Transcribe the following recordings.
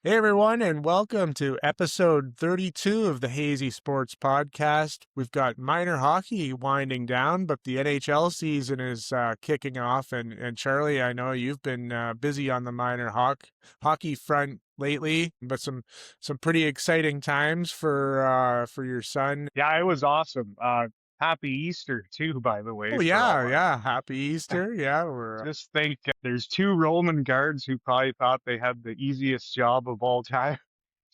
Hey everyone, and welcome to episode 32 of the Hazy Sports Podcast. We've got minor hockey winding down, but the NHL season is kicking off. And Charlie, I know you've been busy on the minor hockey front lately, but some pretty exciting times for your son. Yeah, it was awesome. Happy Easter too, by the way, Oh for all yeah, our. yeah. Happy Easter. Yeah, we're Just think there's two Roman guards who probably thought they had the easiest job of all time.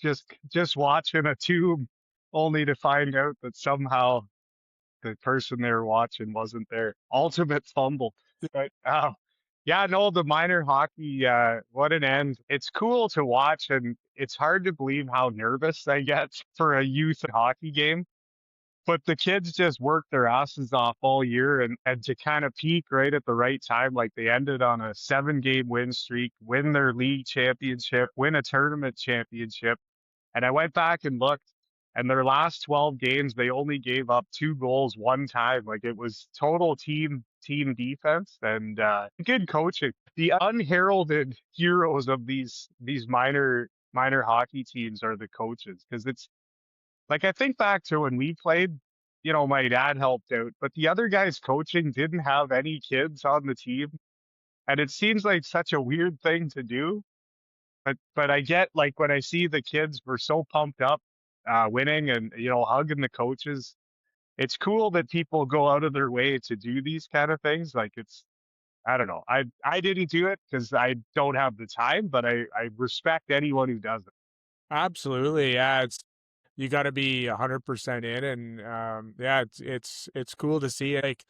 Just watching a tube, only to find out that somehow the person they were watching wasn't there. Ultimate fumble. But yeah, no, the minor hockey, what an end. It's cool to watch, and it's hard to believe how nervous I get for a youth hockey game. But the kids just worked their asses off all year and to kind of peak right at the right time. Like they ended on a 7 game win streak, win their league championship, win a tournament championship. And I went back and looked, and their last 12 games, they only gave up 2 goals one time. Like it was total team defense and good coaching. The unheralded heroes of these minor hockey teams are the coaches, because it's like, I think back to when we played, my dad helped out, but the other guys coaching didn't have any kids on the team. And it seems like such a weird thing to do. But I get, like, when I see the kids were so pumped up, winning and, hugging the coaches. It's cool that people go out of their way to do these kind of things. Like I don't know. I didn't do it because I don't have the time, but I respect anyone who does it. absolutely, yeah. You got to be 100% in, and yeah, it's cool to see, like,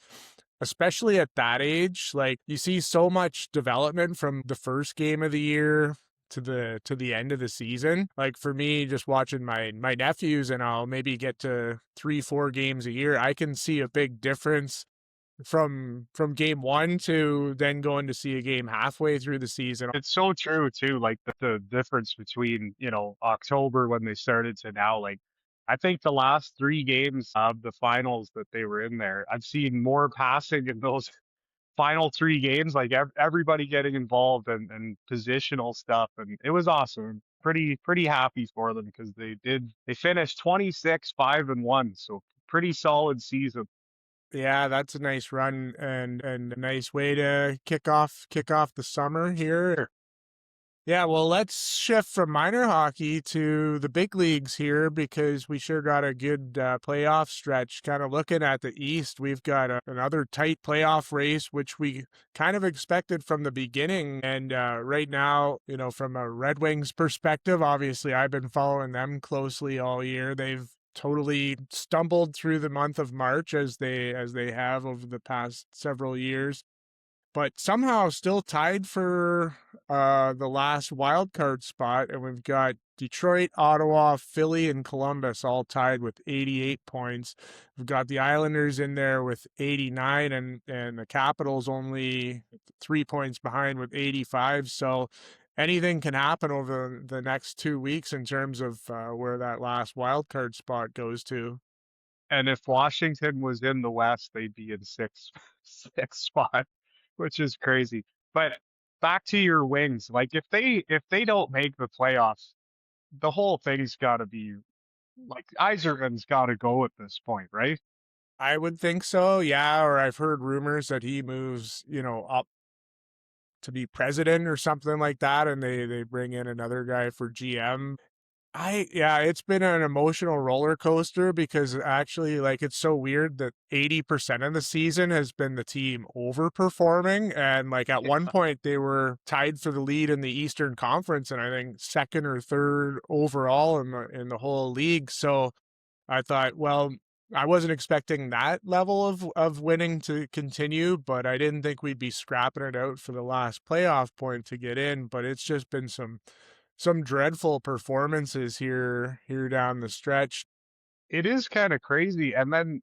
especially at that age. Like, you see so much development from the first game of the year to the end of the season. Like, for me, just watching my nephews, and I'll maybe get to 3-4 games a year, I can see a big difference from game one to then going to see a game halfway through the season. It's so true too. Like the difference between, October when they started to now. Like, I think the last 3 games of the finals that they were in there, I've seen more passing in those final 3 games, like everybody getting involved and positional stuff. And it was awesome. Pretty happy for them because they finished 26-5-1. So pretty solid season. Yeah, that's a nice run and a nice way to kick off the summer here. Yeah, well, let's shift from minor hockey to the big leagues here because we sure got a good playoff stretch. Kind of looking at the East, we've got another tight playoff race, which we kind of expected from the beginning. And right now, from a Red Wings perspective, obviously I've been following them closely all year. They've totally stumbled through the month of March as they have over the past several years, but somehow still tied for the last wild card spot. And we've got Detroit, Ottawa, Philly, and Columbus all tied with 88 points. We've got the Islanders in there with 89, and the Capitals only 3 points behind with 85. So anything can happen over the next 2 weeks in terms of where that last wild card spot goes to. And if Washington was in the West, they'd be in sixth spot, which is crazy. But back to your Wings, like if they don't make the playoffs, the whole thing's got to be like Yzerman's got to go at this point, right? I would think so, yeah. Or I've heard rumors that he moves, up to be president or something like that, and they bring in another guy for GM. Yeah, it's been an emotional roller coaster because actually, like, it's so weird that 80% of the season has been the team overperforming. And like at one Yeah. point they were tied for the lead in the Eastern Conference and I think second or third overall in the whole league. So I thought, well, I wasn't expecting that level of winning to continue, but I didn't think we'd be scrapping it out for the last playoff point to get in. But it's just been some dreadful performances here down the stretch. It is kind of crazy. And then,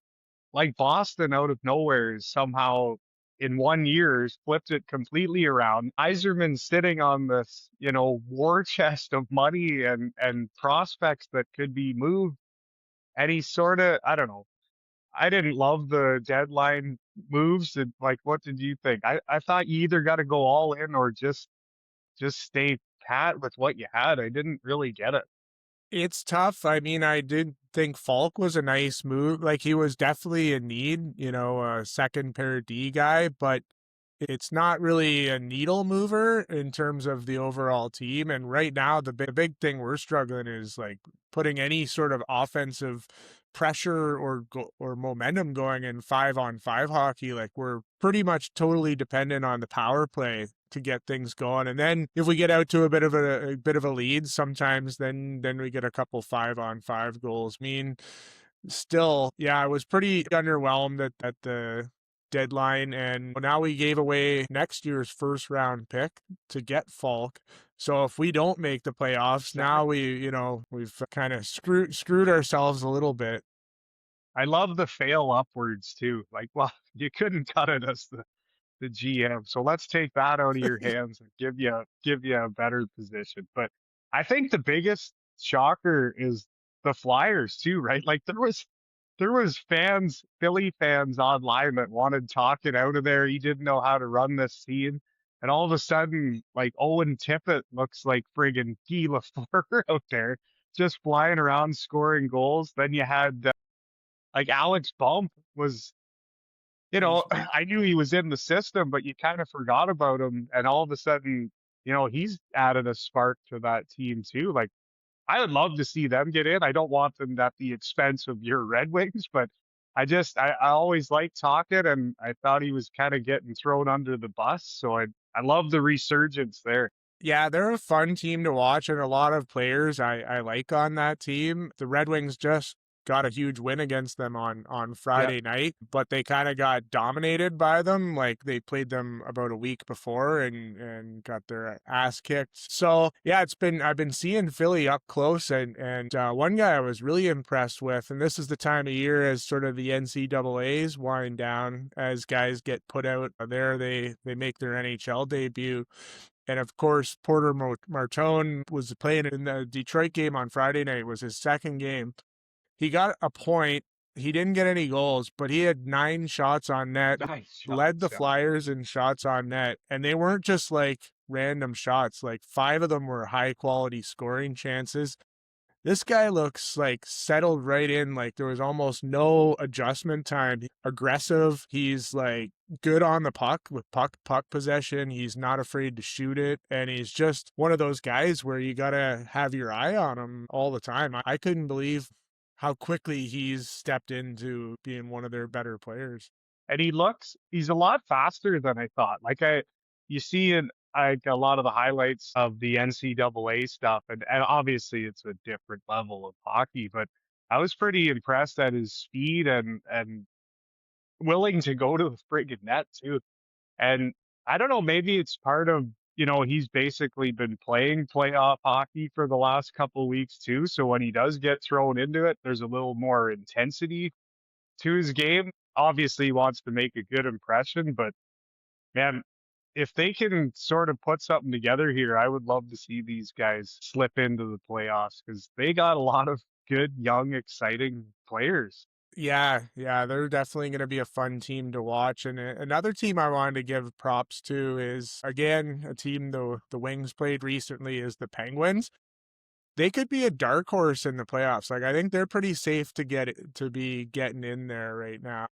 like, Boston out of nowhere is somehow in one year has flipped it completely around. Yzerman sitting on this, war chest of money and prospects that could be moved. And he's sort of, I don't know. I didn't love the deadline moves. And, like, what did you think? I thought you either got to go all in or just stay Pat with what you had. I didn't really get it. It's tough. I mean, I did think Falk was a nice move. Like, he was definitely in need, a second pair D guy, but it's not really a needle mover in terms of the overall team. And right now, the big thing we're struggling is like putting any sort of offensive pressure or momentum going in 5-on-5 hockey. Like, we're pretty much totally dependent on the power play to get things going. And then if we get out to a bit of a lead, sometimes then we get a couple 5-on-5 goals. I mean, still, yeah, I was pretty underwhelmed at the deadline, and now we gave away next year's first round pick to get Falk. So if we don't make the playoffs, now we've kind of screwed ourselves a little bit. I love the fail upwards too. Like, well, you couldn't cut it as the GM. So let's take that out of your hands and give you a better position. But I think the biggest shocker is the Flyers too, right? Like there was fans, Philly fans online that wanted talking out of there. He didn't know how to run this team. And all of a sudden, like Owen Tippett looks like friggin' Guy Lafleur out there, just flying around scoring goals. Then you had like Alex Bump was, I knew he was in the system, but you kind of forgot about him. And all of a sudden, he's added a spark to that team too. Like, I would love to see them get in. I don't want them at the expense of your Red Wings, but I always liked talking, and I thought he was kind of getting thrown under the bus. So I love the resurgence there. Yeah, they're a fun team to watch, and a lot of players I like on that team. The Red Wings just got a huge win against them on Yeah. Friday night, but they kind of got dominated by them. Like, they played them about a week before and got their ass kicked. So yeah, I've been seeing Philly up close, and one guy I was really impressed with, and this is the time of year as sort of the NCAA's wind down, as guys get put out there, they make their NHL debut. And of course, Porter Martone was playing in the Detroit game on Friday night. It was his second game. He got a point. He didn't get any goals, but he had 9 shots on net, Nice led the shots. Yeah. Flyers in shots on net. And they weren't just like random shots. Like, 5 of them were high quality scoring chances. This guy looks like settled right in. Like, there was almost no adjustment time. Aggressive. He's like good on the puck with puck possession. He's not afraid to shoot it. And he's just one of those guys where you got to have your eye on him all the time. I couldn't believe how quickly he's stepped into being one of their better players. And he's a lot faster than I thought. You see in like a lot of the highlights of the NCAA stuff, and obviously it's a different level of hockey, but I was pretty impressed at his speed and willing to go to the friggin' net too. And I don't know, maybe it's part of, he's basically been playing playoff hockey for the last couple of weeks too. So when he does get thrown into it, there's a little more intensity to his game. Obviously, he wants to make a good impression, but man, if they can sort of put something together here, I would love to see these guys slip into the playoffs because they got a lot of good, young, exciting players. Yeah, they're definitely going to be a fun team to watch. And another team I wanted to give props to is, again, a team the Wings played recently, is the Penguins. They could be a dark horse in the playoffs. Like, I think they're pretty safe to be getting in there right now.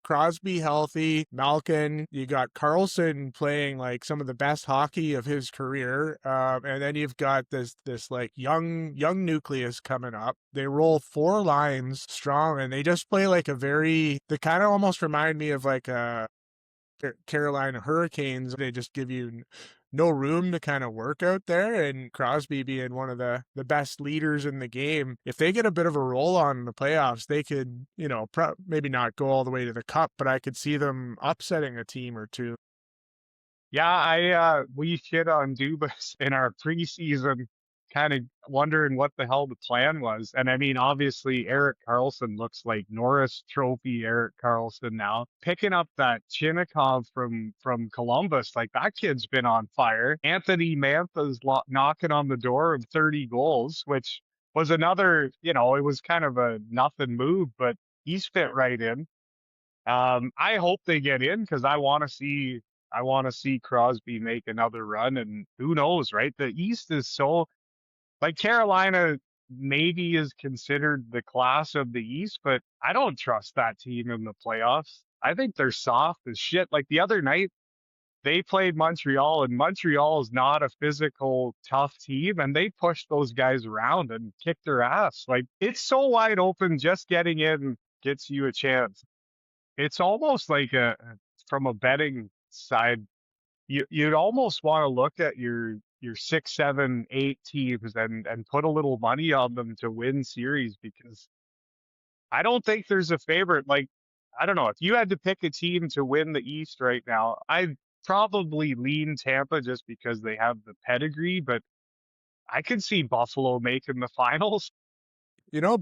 Crosby healthy, Malkin, you got Carlson playing like some of the best hockey of his career, and then you've got this like young nucleus coming up. They roll 4 lines strong, and they just play like they kind of almost remind me of like a Carolina Hurricanes. They just give you no room to kind of work out there, and Crosby being one of the best leaders in the game. If they get a bit of a roll on in the playoffs, they could, maybe not go all the way to the cup, but I could see them upsetting a team or two. Yeah, we shit on Dubas in our preseason, kind of wondering what the hell the plan was. And I mean, obviously, Erik Karlsson looks like Norris Trophy Erik Karlsson now. Picking up that Chinnikov from Columbus, like that kid's been on fire. Anthony Mantha's knocking on the door of 30 goals, which was another, it was kind of a nothing move, but he's fit right in. I hope they get in because I want to see I want to see Crosby make another run, and who knows, right? The East is so like Carolina maybe is considered the class of the East, but I don't trust that team in the playoffs. I think they're soft as shit. Like the other night, they played Montreal, and Montreal is not a physical, tough team, and they pushed those guys around and kicked their ass. Like it's so wide open, just getting in gets you a chance. It's almost like from a betting side, you'd almost want to look at your 6, 7, 8 teams and put a little money on them to win series because I don't think there's a favorite. Like, I don't know. If you had to pick a team to win the East right now, I'd probably lean Tampa just because they have the pedigree, but I could see Buffalo making the finals.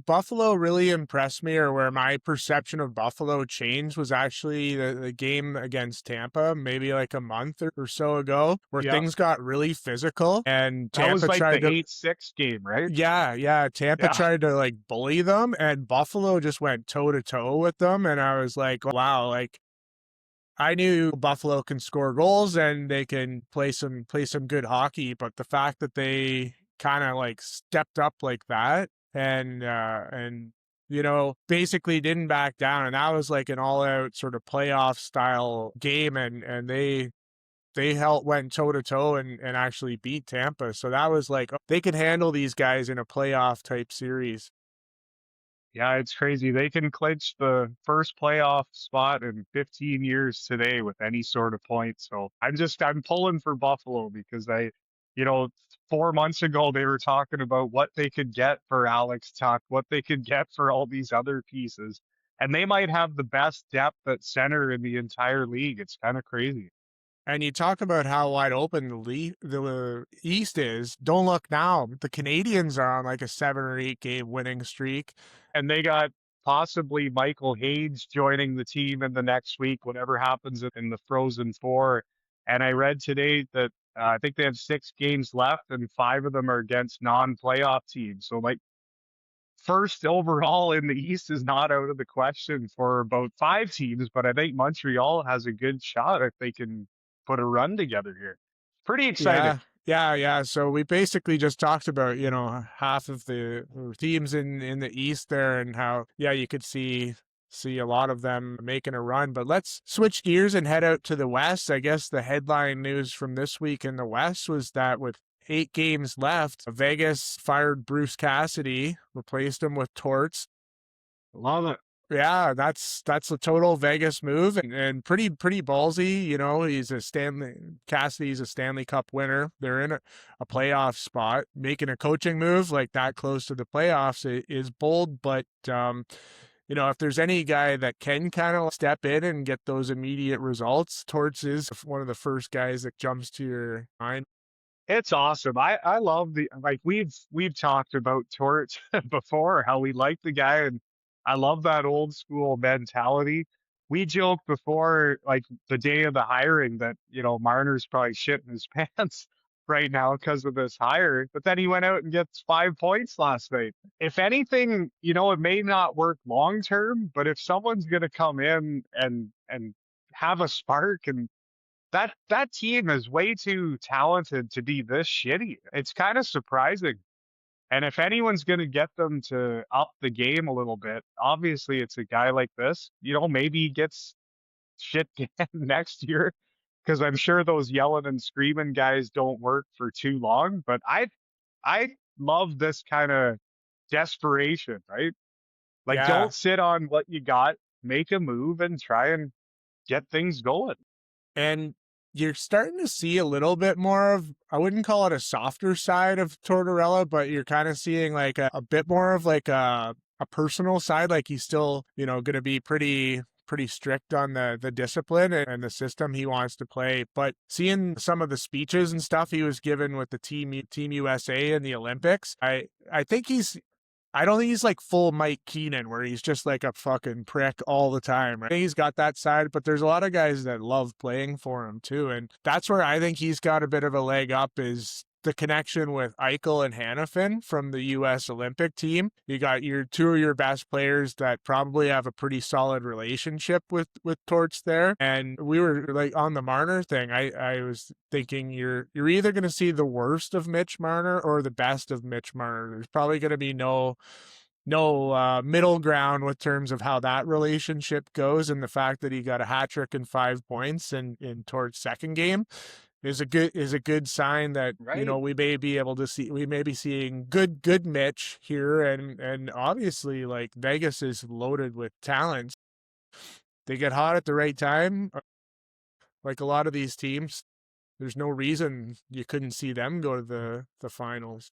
Buffalo really impressed me, or where my perception of Buffalo changed was actually the game against Tampa, maybe like a month or so ago, where Yeah. things got really physical and That was Tampa like tried the to. 8-6 game, right? Yeah. Tampa Yeah. tried to like bully them, and Buffalo just went toe to toe with them. And I was like, wow, like I knew Buffalo can score goals and they can play some good hockey, but the fact that they kind of like stepped up like that and basically didn't back down, and that was like an all out sort of playoff style game, and they went toe to toe and actually beat Tampa. So that was like, they could handle these guys in a playoff type series. Yeah, it's crazy. They can clinch the first playoff spot in 15 years today with any sort of point. So I'm pulling for Buffalo because you know, 4 months ago they were talking about what they could get for Alex Tuck, what they could get for all these other pieces. And they might have the best depth at center in the entire league. It's kind of crazy. And you talk about how wide open the East is. Don't look now. The Canadians are on like a 7 or 8 game winning streak. And they got possibly Michael Hayes joining the team in the next week, whatever happens in the Frozen Four. And I read today that I think they have 6 games left, and 5 of them are against non-playoff teams. So, like, first overall in the East is not out of the question for about 5 teams, but I think Montreal has a good shot if they can put a run together here. Pretty exciting. Yeah. So we basically just talked about, half of the teams in the East there, and how, you could see a lot of them making a run. But let's switch gears and head out to the West. I guess the headline news from this week in the West was that with 8 games left, Vegas fired Bruce Cassidy, replaced him with Torts. Love it. Yeah, that's a total Vegas move, and pretty ballsy. Cassidy's a Stanley Cup winner. They're in a playoff spot. Making a coaching move like that close to the playoffs is bold, but if there's any guy that can kind of step in and get those immediate results, Torts is one of the first guys that jumps to your mind. It's awesome. I love we've talked about Torch before, how we like the guy, and I love that old school mentality. We joked before, like the day of the hiring, that Marner's probably shitting his pants right now because of this hire. But then he went out and gets 5 points last night. If anything, it may not work long term, but if someone's gonna come in and have a spark, and that team is way too talented to be this shitty. It's kind of surprising. And if anyone's going to get them to up the game a little bit, obviously it's a guy like this. Maybe he gets shit next year, because I'm sure those yelling and screaming guys don't work for too long. But I love this kind of desperation, right? Like, Yeah. don't sit on what you got, make a move and try and get things going. And you're starting to see a little bit more of, I wouldn't call it a softer side of Tortorella, but you're kind of seeing like a bit more of like a personal side. Like he's still, going to be pretty strict on the discipline and the system he wants to play. But seeing some of the speeches and stuff he was given with the team USA in the Olympics, I think I don't think he's like full Mike Keenan, where he's just like a fucking prick all the time. I think he's got that side, but there's a lot of guys that love playing for him too. And that's where I think he's got a bit of a leg up, is the connection with Eichel and Hannafin from the U.S. Olympic team. You got your two of your best players that probably have a pretty solid relationship with Torts there. And we were like on the Marner thing. I was thinking you're either going to see the worst of Mitch Marner or the best of Mitch Marner. There's probably going to be no middle ground with terms of how that relationship goes, and the fact that he got a hat trick and 5 points in Tort's second game is a good sign that Right. we may be seeing good Mitch here, and obviously like Vegas is loaded with talent. They get hot at the right time, like a lot of these teams. There's no reason you couldn't see them go to the finals.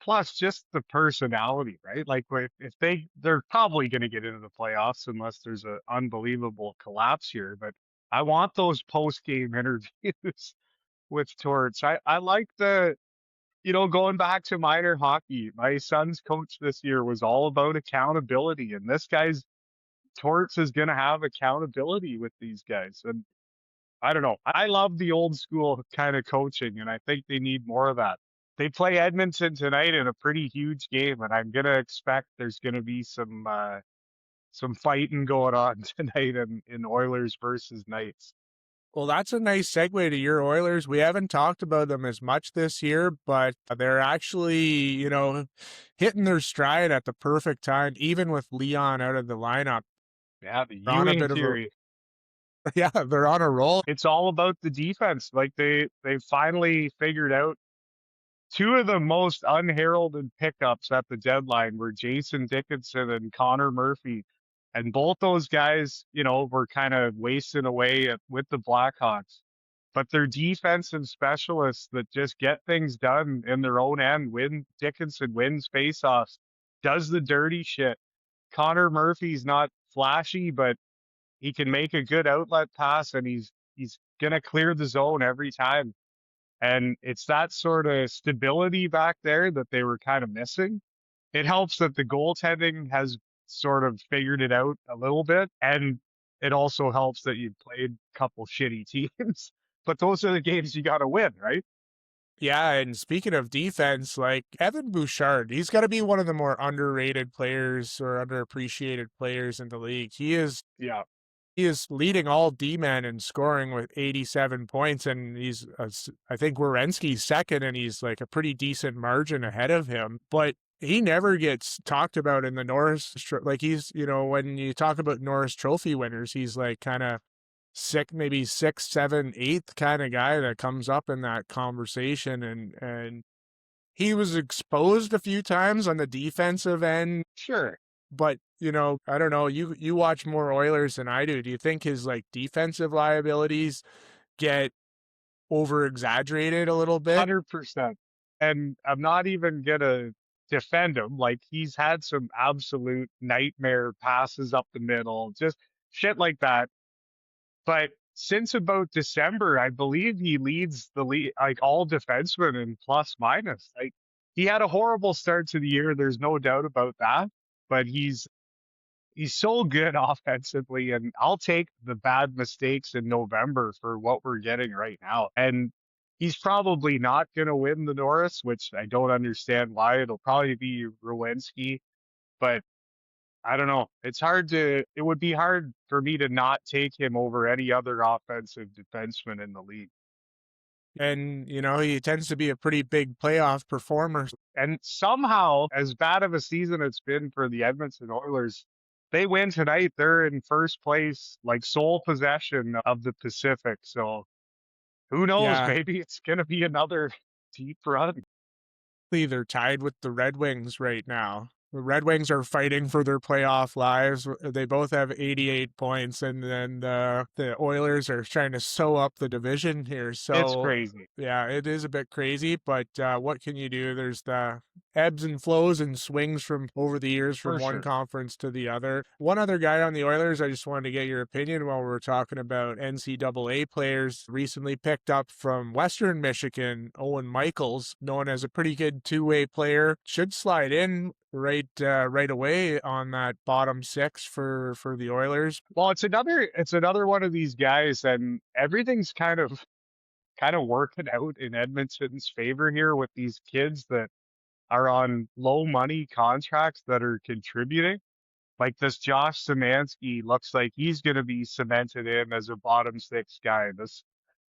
Plus just the personality, right? Like if they're probably going to get into the playoffs unless there's an unbelievable collapse here, but I want those post-game interviews with Torts. I like going back to minor hockey. My son's coach this year was all about accountability, and this guy's Torts is going to have accountability with these guys. And I don't know. I love the old school kind of coaching, and I think they need more of that. They play Edmonton tonight in a pretty huge game, and I'm gonna expect there's gonna be some fighting going on tonight in Oilers versus Knights. Well, that's a nice segue to your Oilers. We haven't talked about them as much this year, but they're actually, hitting their stride at the perfect time, even with Leon out of the lineup. Yeah, the They're on a Ewing bit of theory. yeah, they're on a roll. It's all about the defense. Like they finally figured out two of the most unheralded pickups at the deadline were Jason Dickinson and Connor Murphy. And both those guys, were kind of wasting away with the Blackhawks. But they're defensive specialists that just get things done in their own end. Dickinson wins faceoffs, does the dirty shit. Connor Murphy's not flashy, but he can make a good outlet pass, and he's gonna clear the zone every time. And it's that sort of stability back there that they were kind of missing. It helps that the goaltending has sort of figured it out a little bit. And it also helps that you've played a couple shitty teams. But those are the games you got to win, right? Yeah, and speaking of defense, like Evan Bouchard, he's got to be one of the more underrated players or underappreciated players in the league. Yeah. He is leading all D-men in scoring with 87 points, and I think Werenski's second, and he's like a pretty decent margin ahead of him. But he never gets talked about in the Norris. Like he's, when you talk about Norris Trophy winners, he's like kind of maybe sixth, seventh, eighth kind of guy that comes up in that conversation, and he was exposed a few times on the defensive end. Sure. But, I don't know, you watch more Oilers than I do. Do you think his like defensive liabilities get over exaggerated a little bit? 100%. And I'm not even going to defend him. Like he's had some absolute nightmare passes up the middle, just shit like that. But since about December, I believe he leads the league, like all defensemen in plus minus. Like he had a horrible start to the year. There's no doubt about that. But he's so good offensively, and I'll take the bad mistakes in November for what we're getting right now. And he's probably not going to win the Norris, which I don't understand why. It'll probably be Werenski, but I don't know. It would be hard for me to not take him over any other offensive defenseman in the league. And, he tends to be a pretty big playoff performer. And somehow, as bad of a season it's been for the Edmonton Oilers, they win tonight. They're in first place, like sole possession of the Pacific. So who knows? Yeah. Maybe it's going to be another deep run. They're tied with the Red Wings right now. The Red Wings are fighting for their playoff lives. They both have 88 points, and then the Oilers are trying to sew up the division here. So It's crazy. Yeah, it is a bit crazy, but what can you do? There's the ebbs and flows and swings from over the years from one conference to the other. One other guy on the Oilers, I just wanted to get your opinion while we're talking about NCAA players recently picked up from Western Michigan. Owen Michaels, known as a pretty good two-way player, should slide in right away on that bottom six for the Oilers. Well, it's another one of these guys, and everything's kind of kind of working out in Edmonton's favor here with these kids that are on low money contracts that are contributing. Like this Josh Szymanski looks like he's going to be cemented in as a bottom six guy. This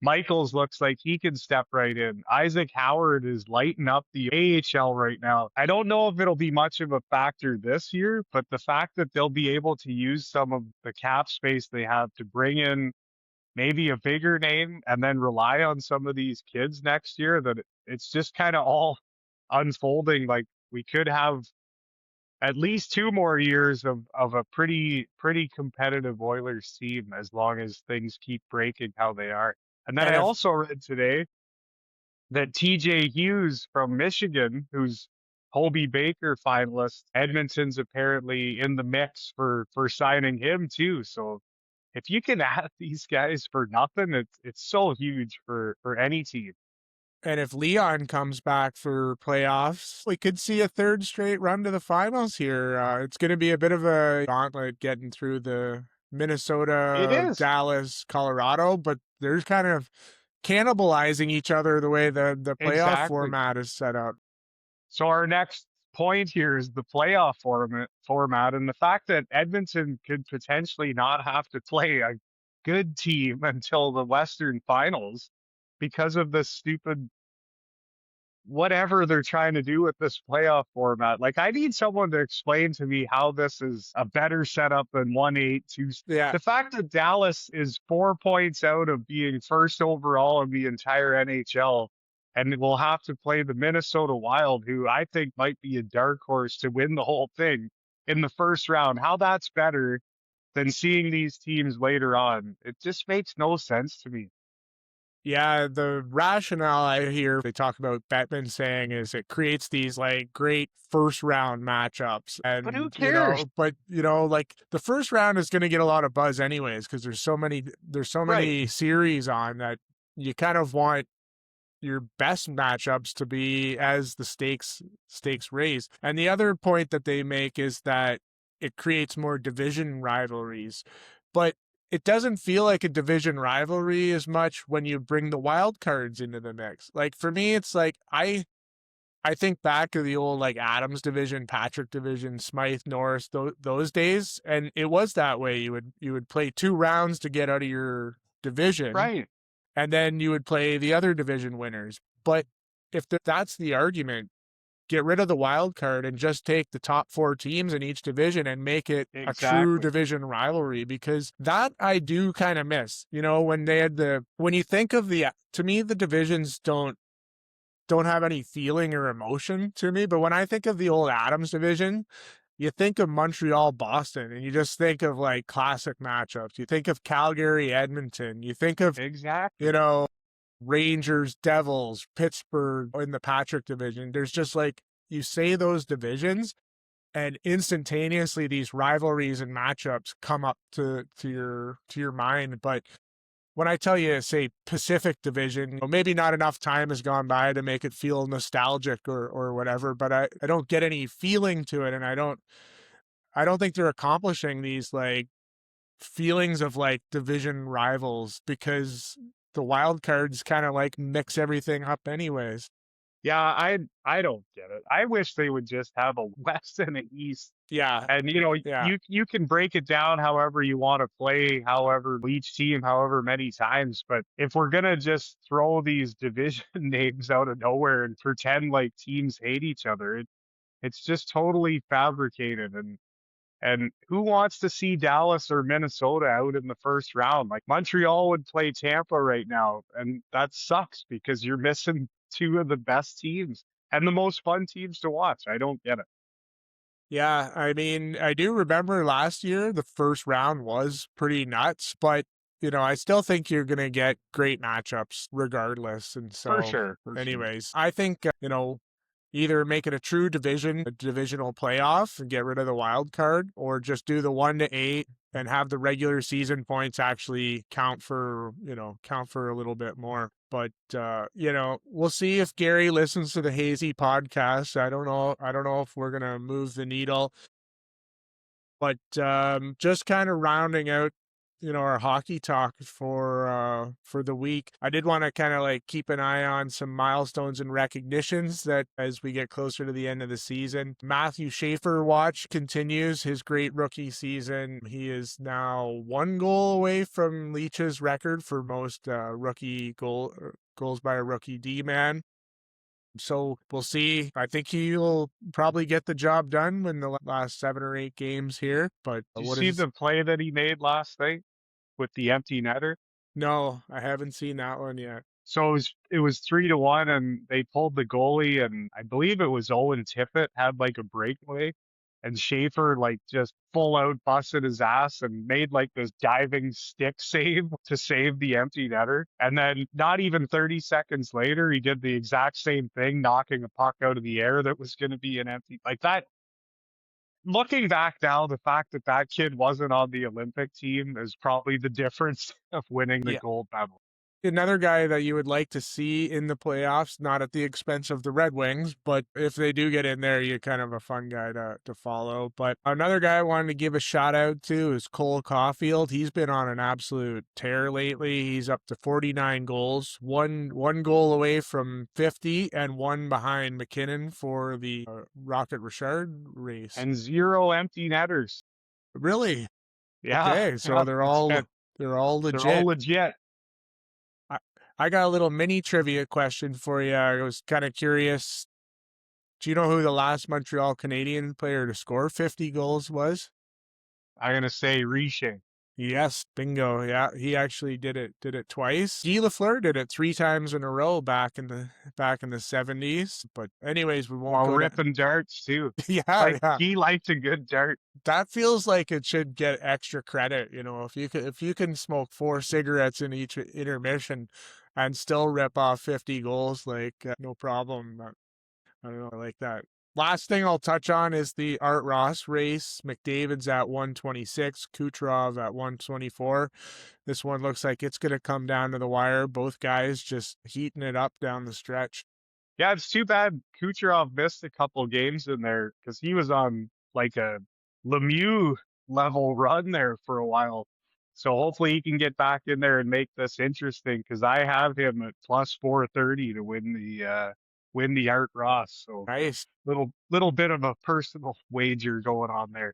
Michaels looks like he can step right in. Isaac Howard is lighting up the AHL right now. I don't know if it'll be much of a factor this year, but the fact that they'll be able to use some of the cap space they have to bring in maybe a bigger name and then rely on some of these kids next year, that it's just kind of all unfolding. Like we could have at least 2 more years of a pretty competitive Oilers team as long as things keep breaking how they are. And then And I if also read today that TJ Hughes from Michigan, who's Hobie Baker finalist, Edmonton's apparently in the mix for signing him too. So if you can add these guys for nothing, it's so huge for any team. And if Leon comes back for playoffs, we could see a third straight run to the finals here. It's going to be a bit of a gauntlet getting through the It Minnesota, is. Dallas, Colorado, but they're kind of cannibalizing each other the way the playoff Exactly. format is set up. So our next point here is the playoff format and the fact that Edmonton could potentially not have to play a good team until the Western Finals because of this stupid whatever they're trying to do with this playoff format. Like I need someone to explain to me how this is a better setup than 1-8-2. Yeah. The fact that Dallas is 4 points out of being first overall in the entire NHL and will have to play the Minnesota Wild, who I think might be a dark horse to win the whole thing in the first round. How that's better than seeing these teams later on. It just makes no sense to me. Yeah, the rationale I hear they talk about Bettman saying is it creates these like great first round matchups. But who And, cares? like the first round is going to get a lot of buzz anyways, because there's so Right. many series on that you kind of want your best matchups to be as the stakes raise. And the other point that they make is that it creates more division rivalries. But it doesn't feel like a division rivalry as much when you bring the wild cards into the mix. Like for me, it's like I think back to the old like Adams division, Patrick division, Smythe, Norris, those days, and it was that way. You would play 2 rounds to get out of your division, Right. and then you would play the other division winners. But if that's the argument, get rid of the wild card and just take the top 4 teams in each division and make it a true Exactly. division rivalry, because that I do kind of miss. When they had when you think of to me, the divisions don't have any feeling or emotion to me. But when I think of the old Adams division, you think of Montreal, Boston, and you just think of like classic matchups. You think of Calgary, Edmonton. You think of, Exactly. Rangers, Devils, Pittsburgh in the Patrick division. There's just like, you say those divisions and instantaneously these rivalries and matchups come up to your mind. But when I tell you, say Pacific Division, maybe not enough time has gone by to make it feel nostalgic or whatever, but I don't get any feeling to it. And I don't think they're accomplishing these like feelings of like division rivals, because the wild cards kind of like mix everything up anyways. Yeah, I don't get it. I wish they would just have a West and an East. Yeah. And Yeah. you can break it down however you want to play, however each team, however many times. But if we're gonna just throw these division names out of nowhere and pretend like teams hate each other, it's just totally fabricated. And who wants to see Dallas or Minnesota out in the first round? Like Montreal would play Tampa right now, and that sucks because you're missing 2 of the best teams and the most fun teams to watch. I don't get it. Yeah, I mean, I do remember last year the first round was pretty nuts, but I still think you're going to get great matchups regardless. And For so, sure, for sure. anyways, I think, either make it a true a divisional playoff and get rid of the wild card, or just do the 1-8 and have the regular season points actually count for a little bit more. But, we'll see if Gary listens to the Hazy podcast. I don't know. I don't know if we're going to move the needle, but just kind of rounding out our hockey talk for the week. I did want to kind of like keep an eye on some milestones and recognitions that as we get closer to the end of the season. Matthew Schaefer watch continues his great rookie season. He is now 1 goal away from Leach's record for most goals by a rookie D-man. So we'll see. I think he'll probably get the job done in the last 7 or 8 games here. But Did you see the play that he made last night with the empty netter? No, I haven't seen that one yet. So it was 3-1, and they pulled the goalie, and I believe it was Owen Tippett had like a breakaway, and Schaefer like just full out busted his ass and made like this diving stick save to save the empty netter. And then not even 30 seconds later, he did the exact same thing, knocking a puck out of the air that was going to be an empty, like that. Looking back now, the fact that that kid wasn't on the Olympic team is probably the difference of winning the gold medal. Another guy that you would like to see in the playoffs, not at the expense of the Red Wings, but if they do get in there, you're kind of a fun guy to follow. But another guy I wanted to give a shout out to is Cole Caulfield. He's been on an absolute tear lately. He's up to 49 goals, one goal away from 50, and 1 behind McKinnon for the Rocket Richard race. And 0 empty netters. Really? Yeah. Okay, so yeah, they're all legit. They're all legit. I got a little mini trivia question for you. I was kind of curious. Do you know who the last Montreal Canadian player to score 50 goals was? I'm going to say Riche. Yes, bingo. Yeah, he actually did it twice. Guy Lafleur did it 3 times in a row back in the 70s. But anyways, we won't go ripping darts too. Yeah, He liked a good dart. That feels like it should get extra credit. If you can smoke 4 cigarettes in each intermission and still rip off 50 goals, like no problem. I don't know, I like that. Last thing I'll touch on is the Art Ross race. McDavid's at 126, Kucherov at 124. This one looks like it's going to come down to the wire. Both guys just heating it up down the stretch. Yeah, it's too bad Kucherov missed a couple games in there because he was on like a Lemieux level run there for a while. So hopefully he can get back in there and make this interesting because I have him at plus 430 to win the Art Ross. So nice. Little bit of a personal wager going on there.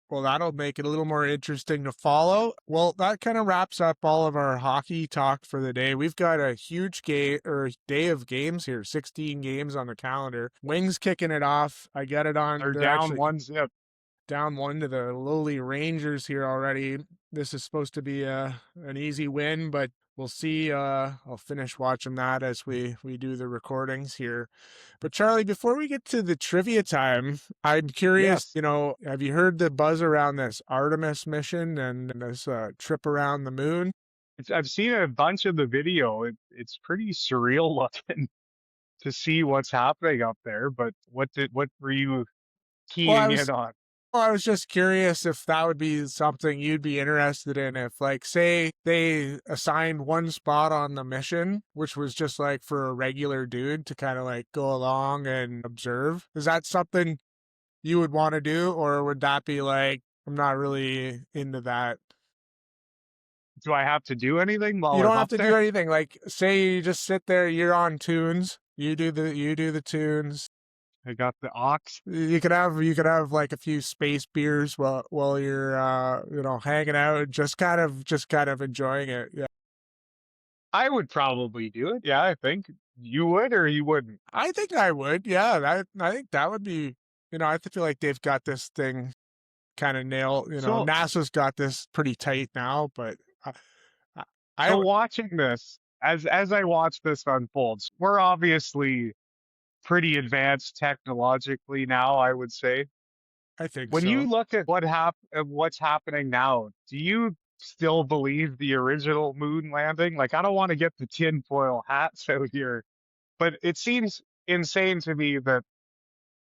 Well, that'll make it a little more interesting to follow. Well, that kind of wraps up all of our hockey talk for the day. We've got a huge day of games here, 16 games on the calendar. Wings kicking it off. I got it on. They're down 1-0. Down 1 to the lowly Rangers here already. This is supposed to be an easy win, but we'll see. I'll finish watching that as we do the recordings here. But Charlie, before we get to the trivia time, I'm curious, yes. Have you heard the buzz around this Artemis mission and this trip around the moon? I've seen a bunch of the video. It's pretty surreal looking to see what's happening up there. But what were you keying in on? Well, I was just curious if that would be something you'd be interested in. If, like, say they assigned one spot on the mission, which was just like for a regular dude to kind of like go along and observe. Is that something you would want to do? Or would that be like, I'm not really into that? Do I have to do anything while you don't I'm have to do anything? Like, say you just sit there, you're on tunes, you do the tunes. I got the ox. You could have like a few space beers while you're hanging out, just kind of enjoying it. Yeah. I would probably do it. Yeah, I think you would, or you wouldn't. I think I would. Yeah, I think that would be. I feel like they've got this thing kind of nailed. So, NASA's got this pretty tight now, but watching this as I watch this unfold, we're obviously pretty advanced technologically now, I would say. I think when you look at what's happening now, do you still believe the original moon landing? Like, I don't want to get the tinfoil hats out here, but it seems insane to me that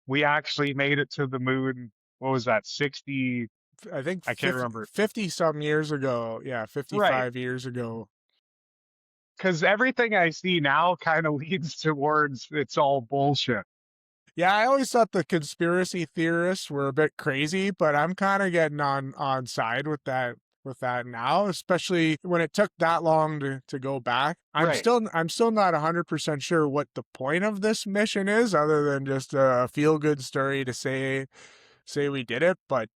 we actually made it to the moon. What was that? 60? I think I can't remember. 50 some years ago. Yeah, 55 years ago. Because everything I see now kind of leads towards it's all bullshit. Yeah, I always thought the conspiracy theorists were a bit crazy, but I'm kind of getting on side with that with that now, especially when it took that long to go back. Right. I'm still not 100% sure what the point of this mission is, other than just a feel good story to say we did it. But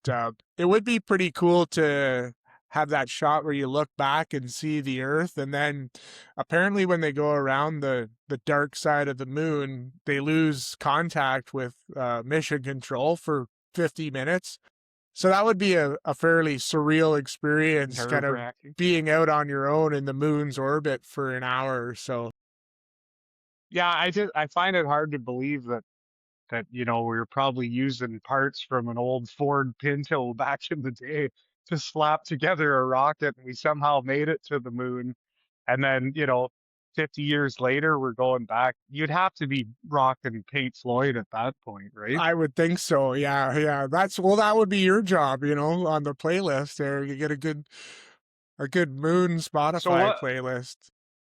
it would be pretty cool to have that shot where you look back and see the Earth, and then apparently when they go around the dark side of the moon, they lose contact with mission control for 50 minutes. So that would be a fairly surreal experience, kind of Nerve-wracking. being out on your own in the moon's orbit for an hour or so. Yeah, I find it hard to believe that we were probably using parts from an old Ford Pinto back in the day to slap together a rocket, and we somehow made it to the moon. And then, 50 years later, we're going back. You'd have to be rocking Pink Floyd at that point, right? I would think so. Yeah, yeah. That would be your job, on the playlist there. You get a good moon So Spotify playlist.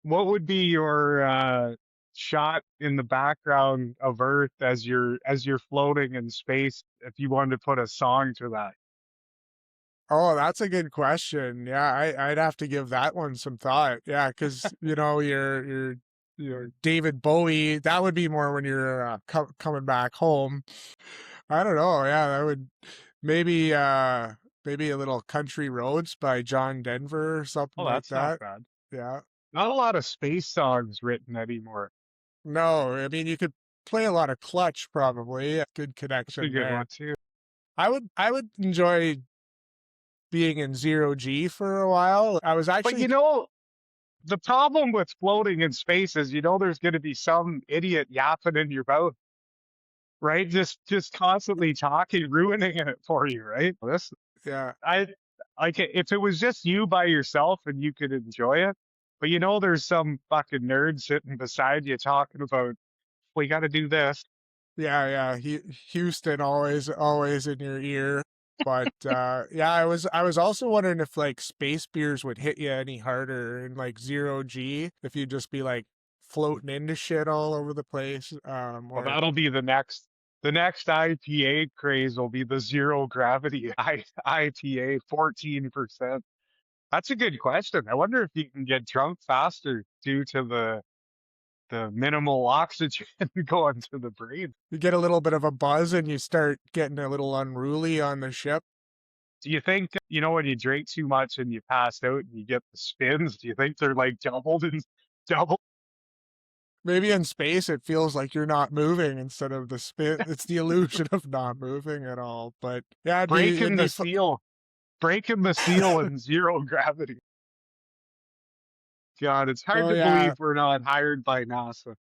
what would be your shot in the background of Earth as you're floating in space if you wanted to put a song to that? Oh, that's a good question. Yeah, I'd have to give that one some thought. Yeah, because your David Bowie, that would be more when you're coming back home. I don't know. Yeah, that would maybe maybe a little Country Roads by John Denver or something Oh, like that's not that. bad. Yeah. Not a lot of space songs written anymore. No, I mean you could play a lot of Clutch probably. Good That's a connection good there. one too. I would enjoy being in zero G for a while. I was But actually the problem with floating in space is there's going to be some idiot yapping in your mouth, right? Just constantly talking, ruining it for you, right? This yeah. I like it if it was just you by yourself and you could enjoy it. But there's some fucking nerd sitting beside you talking about we got to do this. Yeah, yeah. Houston always in your ear. But yeah, I was also wondering if like space beers would hit you any harder in like zero G, if you'd just be like floating into shit all over the place. Well, Or that'll be the next IPA craze will be the zero gravity IPA 14%. That's a good question. I wonder if you can get drunk faster due to the minimal oxygen going to the brain. you get a little bit of a buzz and you start getting a little unruly on the ship. Do you think, when you drink too much and you pass out and you get the spins, do you think they're like doubled and double? Maybe in space it feels like you're not moving instead of the spin. It's the illusion of not moving at all. But yeah, Breaking the seal, breaking the seal in zero gravity. God, it's hard Oh to yeah, believe we're not hired by NASA.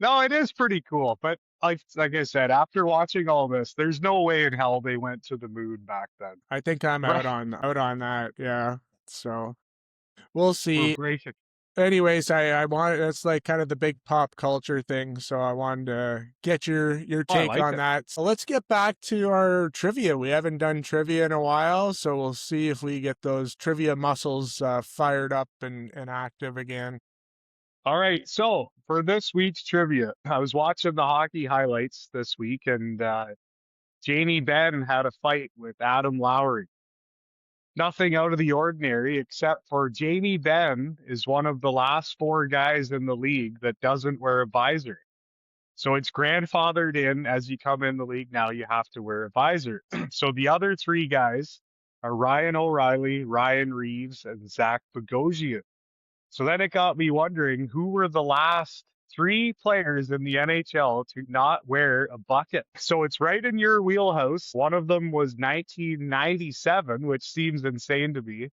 No, it is pretty cool. But like I said, after watching all this, there's no way in hell they went to the moon back then. I think I'm Right. out on that. Yeah. So we'll We're see. breaking. Anyways, I wanted, that's like kind of the big pop culture thing, so I wanted to get your Oh, I take like on it. that. So let's get back to our trivia. We haven't done trivia in a while, so we'll see if we get those trivia muscles fired up and active again. All right. So for this week's trivia, I was watching the hockey highlights this week, and Jamie Benn had a fight with Adam Lowry. Nothing out of the ordinary, except for Jamie Benn is one of the last four guys in the league that doesn't wear a visor. So it's grandfathered in as you come in the league now, you have to wear a visor. So the other three guys are Ryan O'Reilly, Ryan Reeves, and Zach Bogosian. So then it got me wondering who were the last three players in the NHL to not wear a bucket. So it's right in your wheelhouse. One of them was 1997, which seems insane to me.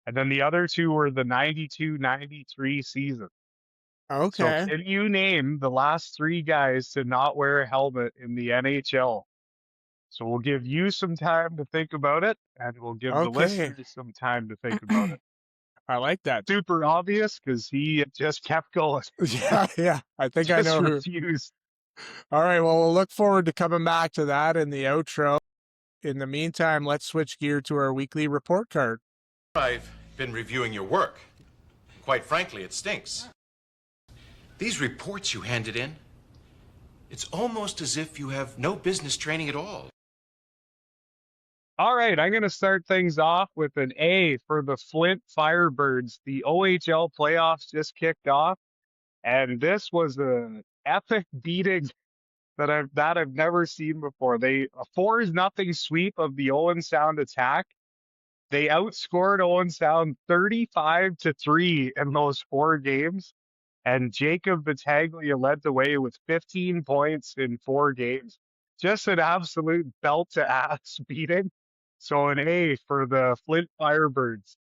And then the other two were the 92-93 season. So Okay. can you name the last three guys to not wear a helmet in the NHL? So we'll give you some time to think about it, and we'll give the Okay. listeners some time to think about it. I like that. Super obvious because he just kept going. Yeah, yeah. I think I Just know who. refused. All right, well, we'll look forward to coming back to that in the outro. In the meantime, let's switch gear to our weekly report card. I've been reviewing your work. Quite frankly, it stinks. These reports you handed in, it's almost as if you have no business training at all. All right, I'm going to start things off with an A for the Flint Firebirds. The OHL playoffs just kicked off, and this was an epic beating that I've never seen before. A 4-0 sweep of the Owen Sound attack. They outscored Owen Sound 35-3 in those 4 games, and Jacob Battaglia led the way with 15 points in 4 games. Just an absolute belt to ass beating. So an A for the Flint Firebirds.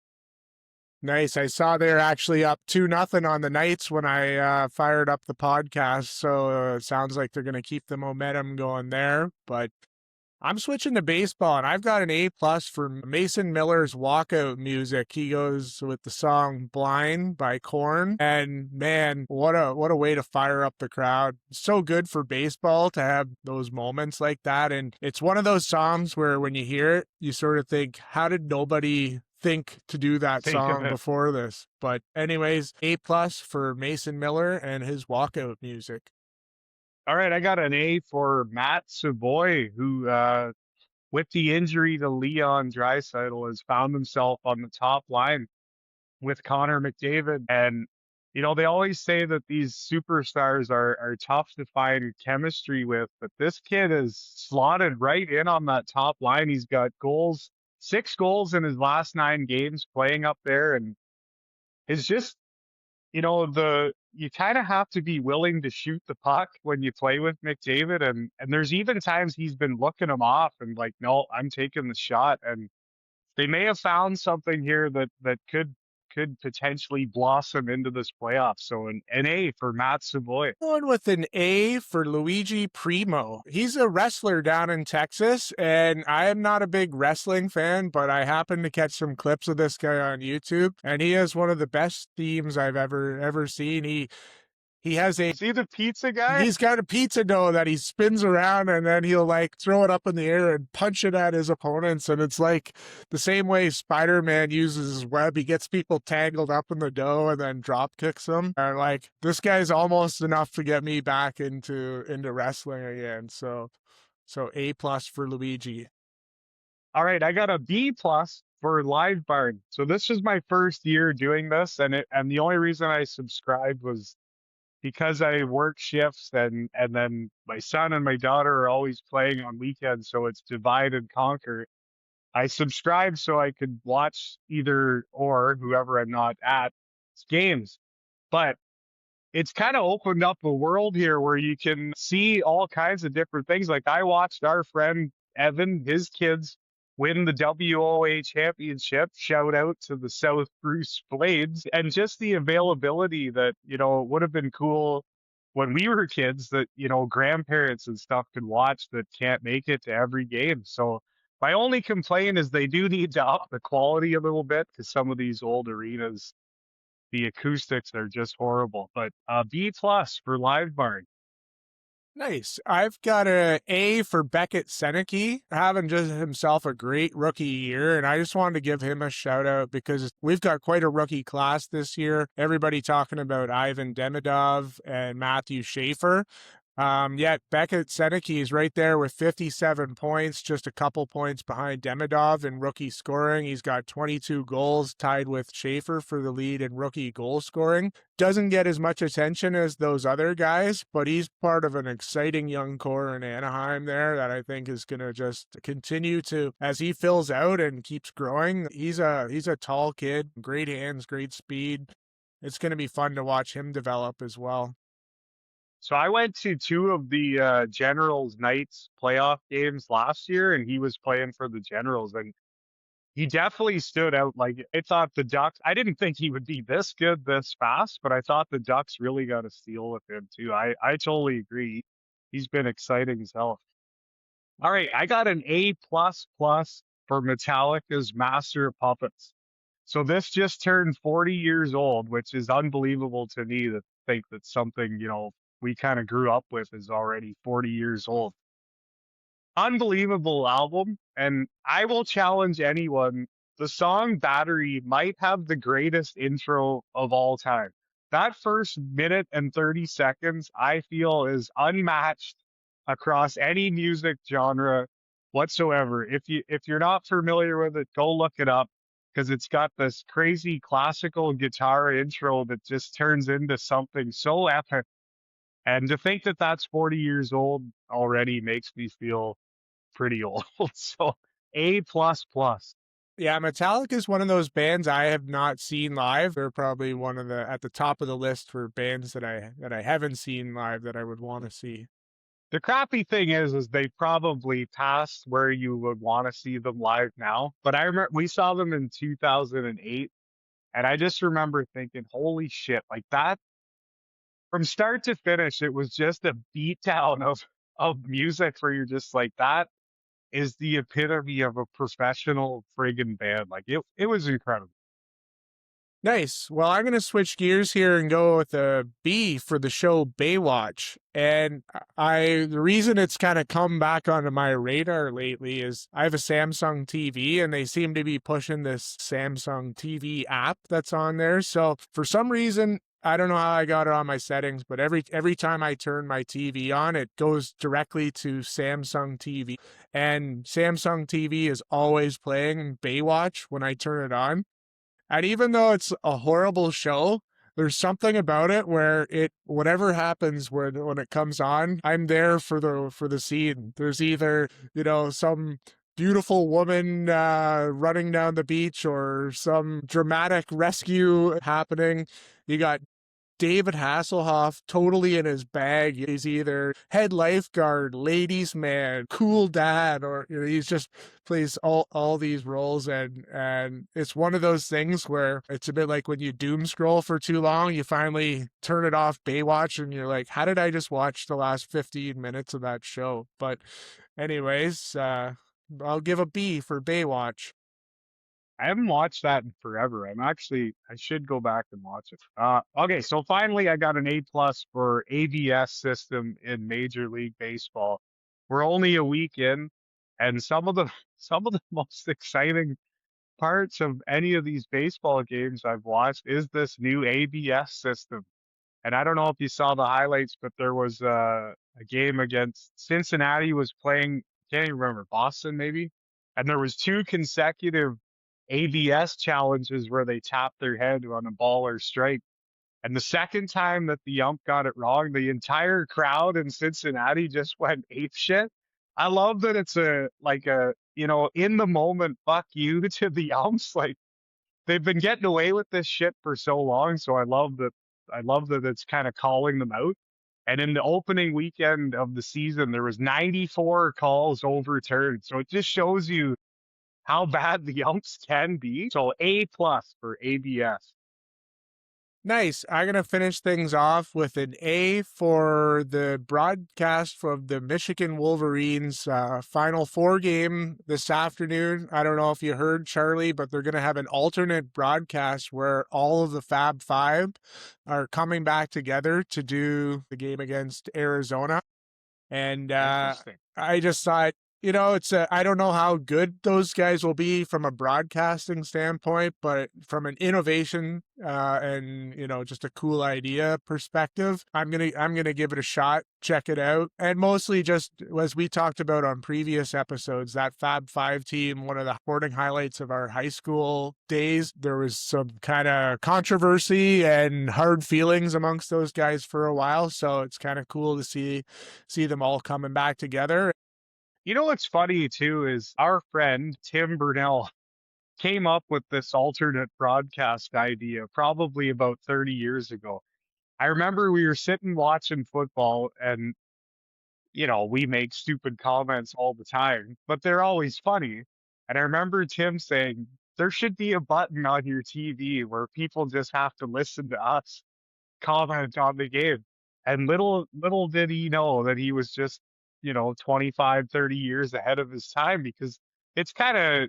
Nice. I saw they're actually up 2-0 on the Knights when I fired up the podcast. So it sounds like they're going to keep the momentum going there. But I'm switching to baseball, and I've got an A+ for Mason Miller's walkout music. He goes with the song "Blind" by Korn, and man, what a way to fire up the crowd. So good for baseball to have those moments like that, and it's one of those songs where when you hear it, you sort of think, how did nobody think to do that Think of song it. before this? But anyways, A+ for Mason Miller and his walkout music. All right, I got an A for Matt Savoy, who, with the injury to Leon Draisaitl, has found himself on the top line with Connor McDavid. And, they always say that these superstars are tough to find chemistry with, but this kid is slotted right in on that top line. He's got 6 goals in his last 9 games playing up there, and is just, you kind of have to be willing to shoot the puck when you play with McDavid, and there's even times he's been looking him off and like, no, I'm taking the shot. And they may have found something here that could potentially blossom into this playoff. So an A for Matt Savoy. Going with an A for Luigi Primo. He's a wrestler down in Texas, and I am not a big wrestling fan, but I happened to catch some clips of this guy on YouTube, and he has one of the best themes I've ever seen. He has Is he the pizza guy? He's got a pizza dough that he spins around, and then he'll like throw it up in the air and punch it at his opponents. And it's like the same way Spider-Man uses his web. He gets people tangled up in the dough and then drop kicks them. And like, this guy's almost enough to get me back into wrestling again. So A+ for Luigi. All right, I got a B+ for Live Barn. So this was my first year doing this, and the only reason I subscribed was because I work shifts, and then my son and my daughter are always playing on weekends, so it's divide and conquer. I subscribed so I could watch either or whoever I'm not at games. But it's kind of opened up a world here where you can see all kinds of different things. Like, I watched our friend Evan, his kids, win the WOA championship. Shout out to the South Bruce Blades. And just the availability that, would have been cool when we were kids, that, grandparents and stuff could watch that can't make it to every game. So my only complaint is they do need to up the quality a little bit, because some of these old arenas, the acoustics are just horrible. But B+ for Live Barn. Nice. I've got an A for Beckett Seneke, having just himself a great rookie year, and I just wanted to give him a shout out because we've got quite a rookie class this year. Everybody talking about Ivan Demidov and Matthew Schaefer. Yet Beckett Seneke is right there with 57 points, just a couple points behind Demidov in rookie scoring. He's got 22 goals, tied with Schaefer for the lead in rookie goal scoring. Doesn't get as much attention as those other guys, but he's part of an exciting young core in Anaheim there that I think is going to just continue to, as he fills out and keeps growing. He's a tall kid, great hands, great speed. It's going to be fun to watch him develop as well. So I went to 2 of the Generals Knights playoff games last year, and he was playing for the Generals, and he definitely stood out. Like, I thought the Ducks, I didn't think he would be this good this fast, but I thought the Ducks really got a steal with him too. I totally agree. He's been exciting as hell. All right, I got an A++ for Metallica's Master of Puppets. So this just turned 40 years old, which is unbelievable to me to think that something, we kind of grew up with is already 40 years old. Unbelievable album. And I will challenge anyone. The song Battery might have the greatest intro of all time. That first minute and 30 seconds, I feel, is unmatched across any music genre. whatsoever. If you're not familiar with it, go look it up because it's got this crazy classical guitar intro that just turns into something so epic. And to think that that's 40 years old already makes me feel pretty old. So A plus plus. Yeah, Metallica is one of those bands I have not seen live. They're probably one of the at the top of the list for bands that I haven't seen live that I would want to see. The crappy thing is they probably passed where you would want to see them live now. But I remember we saw them in 2008, and I just remember thinking, holy shit, like that from start to finish, it was just a beatdown of music where you're just like, that is the epitome of a professional friggin' band. Like it was incredible. Nice. Well, I'm going to switch gears here and go with a B for the show Baywatch. And the reason it's kind of come back onto my radar lately is I have a Samsung TV and they seem to be pushing this Samsung TV app that's on there. So for some reason, I don't know how I got it on my settings, but every time I turn my TV on, it goes directly to Samsung TV. And Samsung TV is always playing Baywatch when I turn it on. And even though it's a horrible show, there's something about it where whatever happens when it comes on, I'm there for the scene. There's either, some beautiful woman running down the beach or some dramatic rescue happening. You got David Hasselhoff totally in his bag. He's either head lifeguard, ladies man, cool dad, or he's just plays all these roles, and it's one of those things where it's a bit like when you doom scroll for too long, you finally turn it off Baywatch and you're like, how did I just watch the last 15 minutes of that show? But anyways, I'll give a B for Baywatch. I haven't watched that in forever. I should go back and watch it. Okay, so finally I got an A plus for ABS system in Major League Baseball. We're only a week in, and some of the most exciting parts of any of these baseball games I've watched is this new ABS system. And I don't know if you saw the highlights, but there was a game against Cincinnati was playing, can't even remember, Boston maybe, and there was two consecutive ABS challenges where they tapped their head on a ball or strike. And the second time that the ump got it wrong, the entire crowd in Cincinnati just went ape shit. I love that it's in the moment, fuck you to the umps. Like they've been getting away with this shit for so long. So I love that it's kind of calling them out. And in the opening weekend of the season, there was 94 calls overturned. So it just shows you how bad the umps can be. So A plus for ABS. Nice. I'm going to finish things off with an A for the broadcast of the Michigan Wolverines Final Four game this afternoon. I don't know if you heard, Charlie, but they're going to have an alternate broadcast where all of the Fab Five are coming back together to do the game against Arizona. And I just thought, I don't know how good those guys will be from a broadcasting standpoint, but from an innovation and just a cool idea perspective, I'm gonna give it a shot. Check it out, and mostly just as we talked about on previous episodes, that Fab Five team, one of the sporting highlights of our high school days. There was some kind of controversy and hard feelings amongst those guys for a while, so it's kind of cool to see them all coming back together. You know what's funny too is our friend Tim Burnell came up with this alternate broadcast idea probably about 30 years ago. I remember we were sitting watching football and, we make stupid comments all the time, but they're always funny. And I remember Tim saying, there should be a button on your TV where people just have to listen to us comment on the game. And little did he know that he was just 25, 30 years ahead of his time, because it's kind of,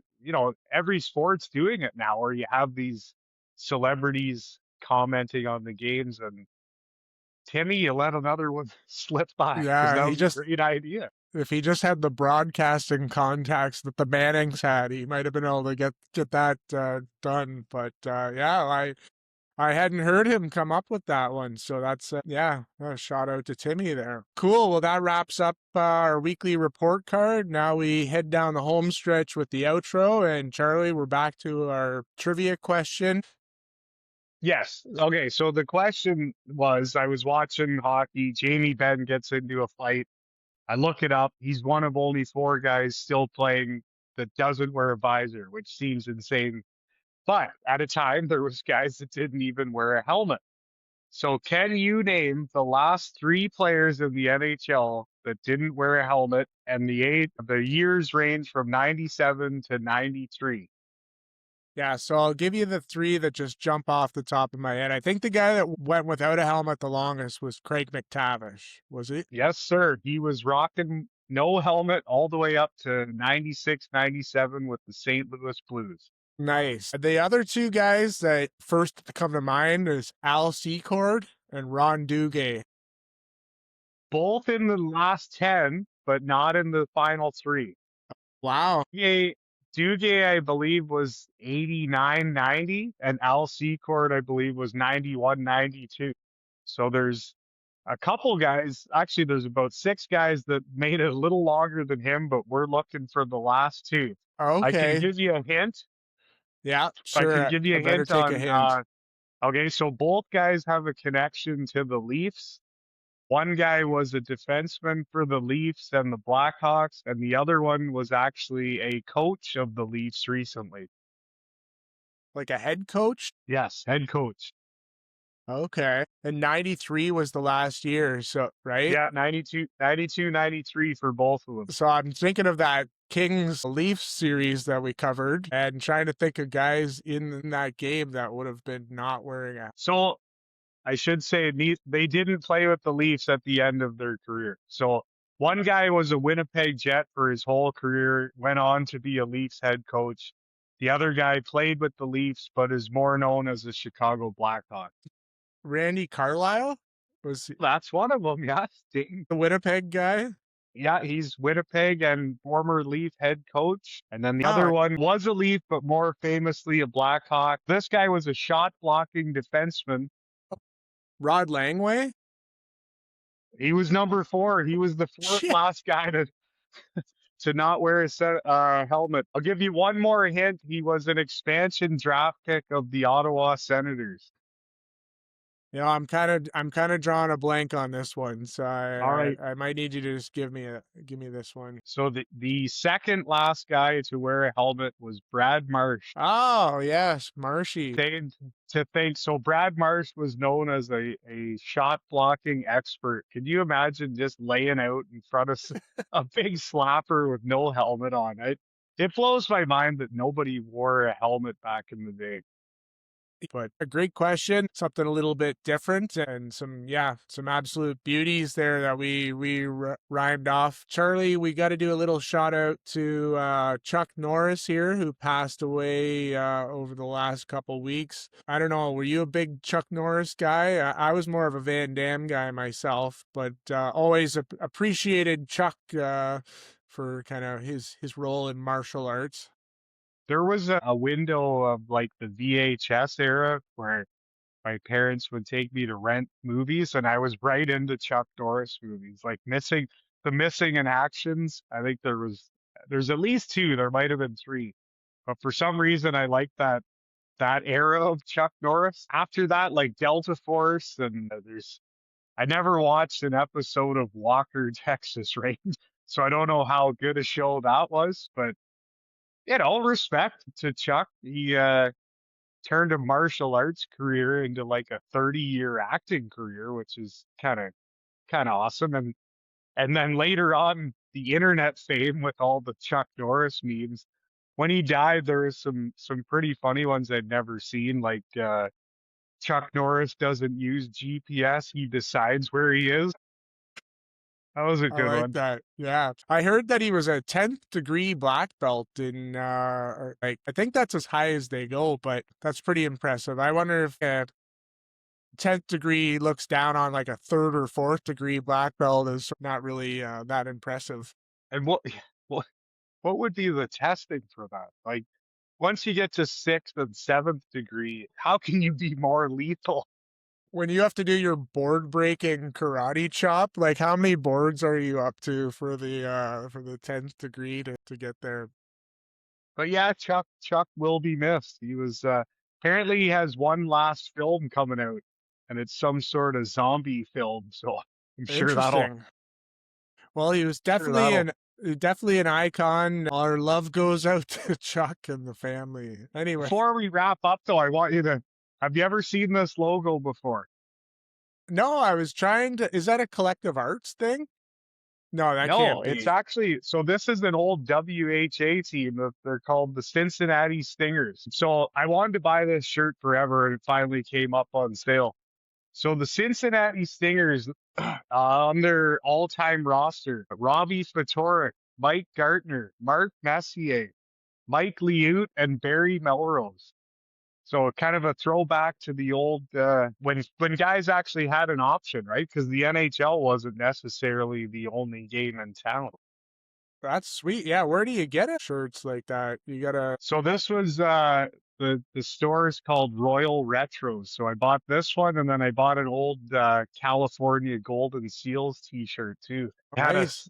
every sport's doing it now where you have these celebrities commenting on the games. And Timmy, you let another one slip by. Yeah, that was a great idea. If he just had the broadcasting contacts that the Mannings had, he might have been able to get that done. But I hadn't heard him come up with that one. So that's, yeah, a shout out to Timmy there. Cool. Well, that wraps up our weekly report card. Now we head down the home stretch with the outro. And Charlie, we're back to our trivia question. Yes. Okay. So the question was, I was watching hockey. Jamie Benn gets into a fight. I look it up. He's one of only 4 guys still playing that doesn't wear a visor, which seems insane. But at a time, there was guys that didn't even wear a helmet. So can you name the last 3 players in the NHL that didn't wear a helmet? And the years range from 97 to 93. Yeah, so I'll give you the 3 that just jump off the top of my head. I think the guy that went without a helmet the longest was Craig McTavish, was he? Yes, sir. He was rocking no helmet all the way up to 96, 97 with the St. Louis Blues. Nice. The other 2 guys that first come to mind is Al Secord and Ron Duguay. Both in the last 10, but not in the final 3. Wow. Duguay, I believe, was 89, 90, and Al Secord, I believe, was 91, 92. So there's a couple guys, actually, there's about 6 guys that made it a little longer than him, but we're looking for the last 2. Okay. I can give you a hint. Yeah, sure. I can give you a better hint take on. a hint. Okay, so both guys have a connection to the Leafs. One guy was a defenseman for the Leafs and the Blackhawks, and the other one was actually a coach of the Leafs recently. Like a head coach? Yes, head coach. Okay. And 93 was the last year, so right? Yeah, 92, 93 for both of them. So I'm thinking of that Kings Leafs series that we covered and trying to think of guys in that game that would have been not wearing a. So I should say they didn't play with the Leafs at the end of their career. So one guy was a Winnipeg Jet for his whole career, went on to be a Leafs head coach. The other guy played with the Leafs, but is more known as a Chicago Blackhawk. Randy Carlyle? That's one of them, yes. The Winnipeg guy? Yeah, he's Winnipeg and former Leaf head coach. And then the other one was a Leaf, but more famously a Blackhawk. This guy was a shot blocking defenseman. Rod Langway? He was number 4. He was the 4th last guy to not wear a helmet. I'll give you one more hint. He was an expansion draft pick of the Ottawa Senators. Yeah, I'm kind of drawing a blank on this one, so All right. I might need you to just give me this one. So the second last guy to wear a helmet was Brad Marsh. Oh yes, Marshy. So Brad Marsh was known as a shot blocking expert. Can you imagine just laying out in front of a big slapper with no helmet on? It blows my mind that nobody wore a helmet back in the day. But a great question, something a little bit different, and some absolute beauties there that we rhymed off. Charlie, we got to do a little shout out to Chuck Norris here, who passed away over the last couple weeks. I don't know, were you a big Chuck Norris guy? I was more of a Van Damme guy myself, but always appreciated Chuck for kind of his role in martial arts. There was a window of like the VHS era where my parents would take me to rent movies, and I was right into Chuck Norris movies, like Missing in Actions. I think there's at least 2. There might have been 3, but for some reason I liked that era of Chuck Norris. After that, like Delta Force, and I never watched an episode of Walker, Texas Ranger, so I don't know how good a show that was, but respect to Chuck. He turned a martial arts career into like a 30-year acting career, which is kind of awesome. And then later on, the internet fame with all the Chuck Norris memes. When he died, there was some pretty funny ones I'd never seen, like Chuck Norris doesn't use GPS, he decides where he is. That was a good one. That. Yeah. I heard that he was a 10th degree black belt in, I think that's as high as they go, but that's pretty impressive. I wonder if 10th degree looks down on like a 3rd or 4th degree black belt is not really that impressive. And what would be the testing for that? Like, once you get to 6th and 7th degree, how can you be more lethal? When you have to do your board breaking karate chop, like how many boards are you up to for the 10th degree to get there? But yeah, Chuck will be missed. He was apparently he has one last film coming out, and it's some sort of zombie film. So I'm sure Interesting. Well, he was definitely an icon. Our love goes out to Chuck and the family. Anyway, Before we wrap up, though, I want you to. Have you ever seen this logo before? no, I was trying to. Is that a Collective Arts thing? No, that No, can't it's be. actually so. This is an old WHA team. They're called the Cincinnati Stingers. So I wanted to buy this shirt forever, and it finally came up on sale. So the Cincinnati Stingers, on their all-time roster, Robbie Fatorik, Mike Gartner, Mark Messier, Mike Liut, and Barry Melrose. So kind of a throwback to the old when guys actually had an option, right? Because the NHL wasn't necessarily the only game in town. That's sweet. Yeah, where do you get it? Shirts like that. You gotta. So this was the store is called Royal Retros. So I bought this one, and then I bought an old California Golden Seals T-shirt too. Nice.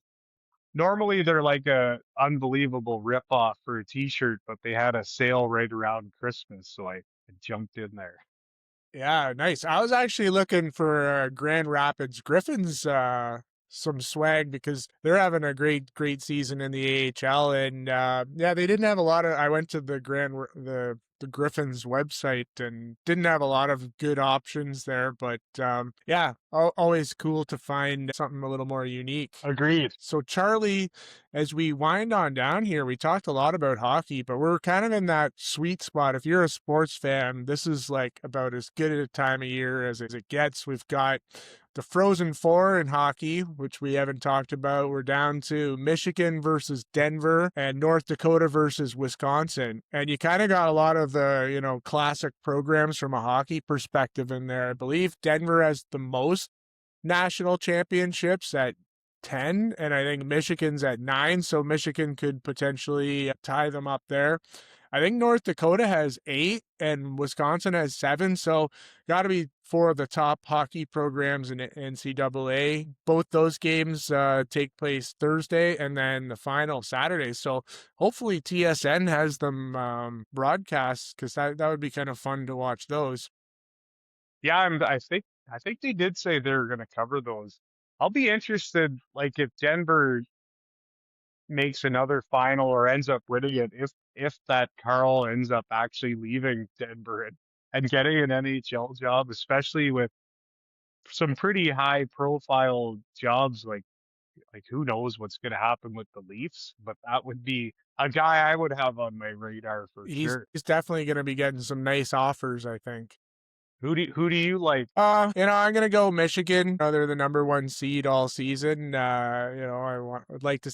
Normally they're like a unbelievable ripoff for a T-shirt, but they had a sale right around Christmas, so I jumped in there. Yeah, nice. I was actually looking for Grand Rapids Griffins some swag because they're having a great season in the AHL, and yeah, they didn't have a lot of. I went to the Griffins website and didn't have a lot of good options there, but yeah, always cool to find something a little more unique. Agreed. So Charlie, as we wind on down here, we talked a lot about hockey, but we're kind of in that sweet spot. If you're a sports fan, this is like about as good a time of year as it gets. We've got the Frozen Four in hockey, which we haven't talked about. We're down to Michigan versus Denver and North Dakota versus Wisconsin. And you kind of got a lot of the, classic programs from a hockey perspective in there. I believe Denver has the most national championships at 10, and I think Michigan's at 9, so Michigan could potentially tie them up there. I think North Dakota has 8 and Wisconsin has 7, so got to be 4 of the top hockey programs in NCAA. Both those games take place Thursday and then the final Saturday, so hopefully TSN has them broadcast because that would be kind of fun to watch those. Yeah, I think they did say they're going to cover those. I'll be interested, like if Denver makes another final or ends up winning it, if that Carl ends up actually leaving Denver and getting an NHL job, especially with some pretty high profile jobs, like who knows what's going to happen with the Leafs, but that would be a guy I would have on my radar for sure. He's definitely going to be getting some nice offers, I think. Who do you like? I'm gonna go Michigan. They're the number 1 seed all season. I'd like to.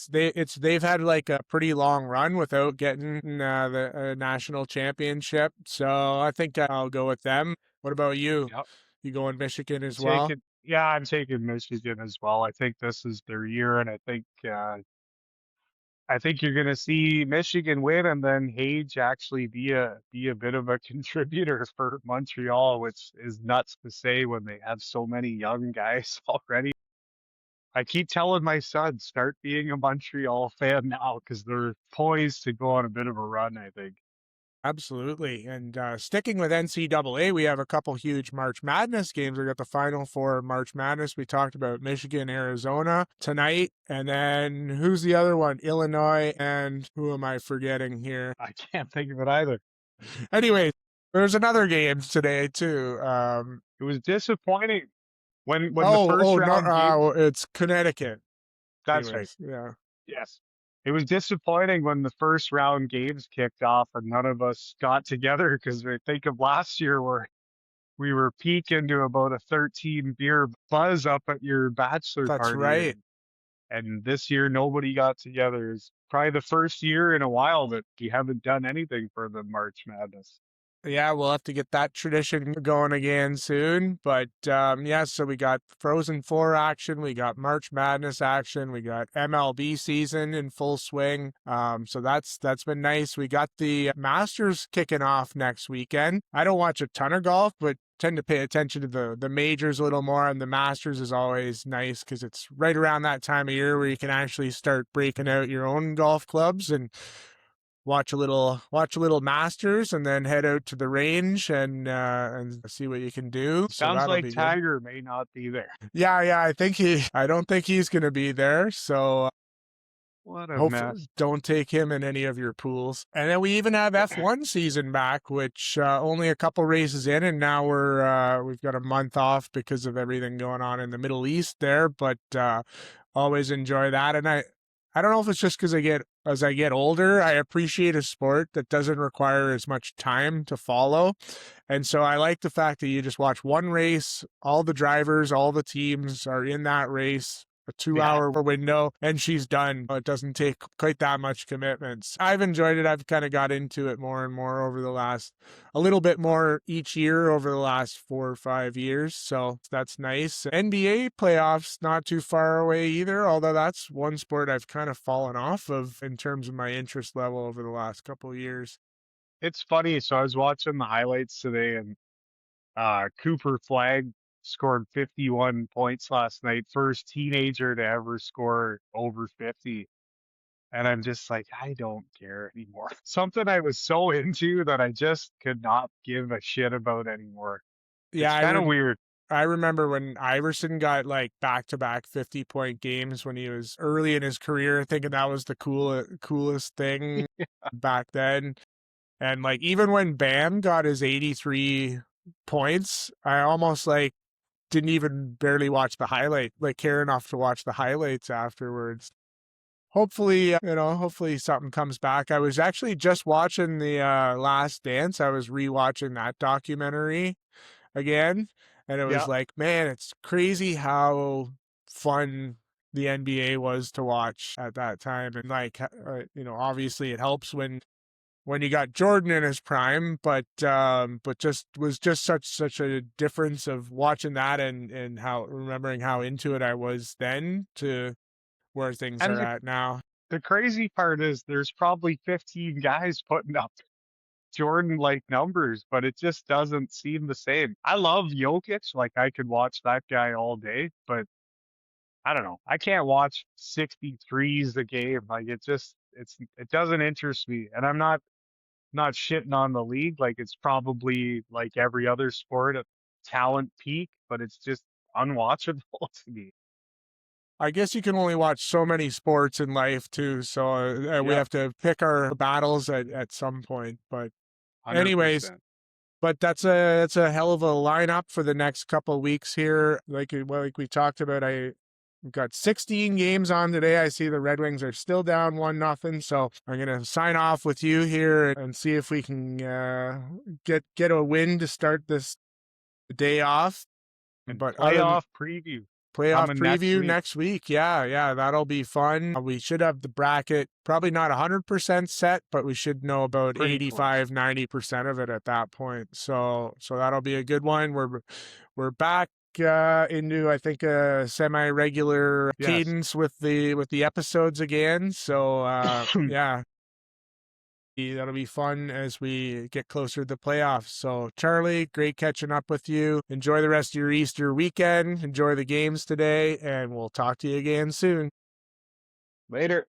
They've had like a pretty long run without getting the national championship. So I think I'll go with them. What about you? Yep. You going Michigan as well? Yeah, I'm taking Michigan as well. I think this is their year, and I think you're going to see Michigan win, and then Hage actually be a bit of a contributor for Montreal, which is nuts to say when they have so many young guys already. I keep telling my son, start being a Montreal fan now because they're poised to go on a bit of a run, I think. Absolutely. And sticking with NCAA, we have a couple huge March Madness games. We got the Final Four March Madness. We talked about Michigan, Arizona tonight. And then who's the other one? Illinois. And who am I forgetting here? I can't think of it either. Anyway, there's another game today, too. It was disappointing when the first round. It's Connecticut. That's Anyways, right. Yeah. Yes. It was disappointing when the first round games kicked off and none of us got together because I think of last year where we were peaking to about a 13 beer buzz up at your bachelor party. That's right. And this year nobody got together. It's probably the first year in a while that we haven't done anything for the March Madness. Yeah, we'll have to get that tradition going again soon. But yeah, so we got Frozen Four action, we got March Madness action, we got MLB season in full swing. So that's been nice. We got the Masters kicking off next weekend. I don't watch a ton of golf, but tend to pay attention to the majors a little more, and the Masters is always nice because it's right around that time of year where you can actually start breaking out your own golf clubs and watch a little Masters, and then head out to the range and see what you can do. So Sounds that'll like be Tiger may not be there. good. Yeah, I don't think he's going to be there. So What a hopefully mess. don't take him in any of your pools. And then we even have F1 season back, which only a couple races in, and now we've got a month off because of everything going on in the Middle East there. But always enjoy that, and I don't know if it's just because as I get older, I appreciate a sport that doesn't require as much time to follow. And so I like the fact that you just watch one race, all the drivers, all the teams are in that race, a 2-hour window, and she's done. It doesn't take quite that much commitments. I've enjoyed it. I've kind of got into it more and more over a little bit more each year over the last 4 or 5 years. So that's nice. NBA playoffs not too far away either, although that's one sport I've kind of fallen off of in terms of my interest level over the last couple of years. It's funny. So I was watching the highlights today, and Cooper Flagg scored 51 points last night. First teenager to ever score over 50. And I'm just like, I don't care anymore. Something I was so into that I just could not give a shit about anymore. Yeah, It's kind of weird. I remember when Iverson got like back-to-back 50-point games when he was early in his career, thinking that was the coolest thing back then. And like even when Bam got his 83 points, I almost like didn't even barely watch the highlight, like care enough to watch the highlights afterwards. Hopefully, hopefully something comes back. I was actually just watching the Last Dance. I was rewatching that documentary again, and it was Yeah. like, man, it's crazy how fun the NBA was to watch at that time. And like, obviously it helps when you got Jordan in his prime, but just was just such a difference of watching that and how remembering how into it I was then to where things And are at now. the crazy part is there's probably 15 guys putting up Jordan-like numbers, but it just doesn't seem the same. I love Jokic. Like, I could watch that guy all day, but I don't know. I can't watch 63s a game. Like, it doesn't interest me. And I'm not shitting on the league. Like, it's probably like every other sport at talent peak, but it's just unwatchable to me. I guess you can only watch so many sports in life too, so we have to pick our battles at some point. But 100%. anyways, that's a hell of a lineup for the next couple of weeks here. Like we talked about, We've got 16 games on today. I see the Red Wings are still down 1-0. So I'm going to sign off with you here and see if we can get a win to start this day off. And But playoff preview next week. Yeah, that'll be fun. We should have the bracket probably not 100% set, but we should know about Pretty 85, 90% of it at that point. So that'll be a good one. We're back into I think a semi-regular cadence with the episodes again. So yeah. That'll be fun as we get closer to the playoffs. So, Charlie, great catching up with you. Enjoy the rest of your Easter weekend. Enjoy the games today, and we'll talk to you again soon. Later.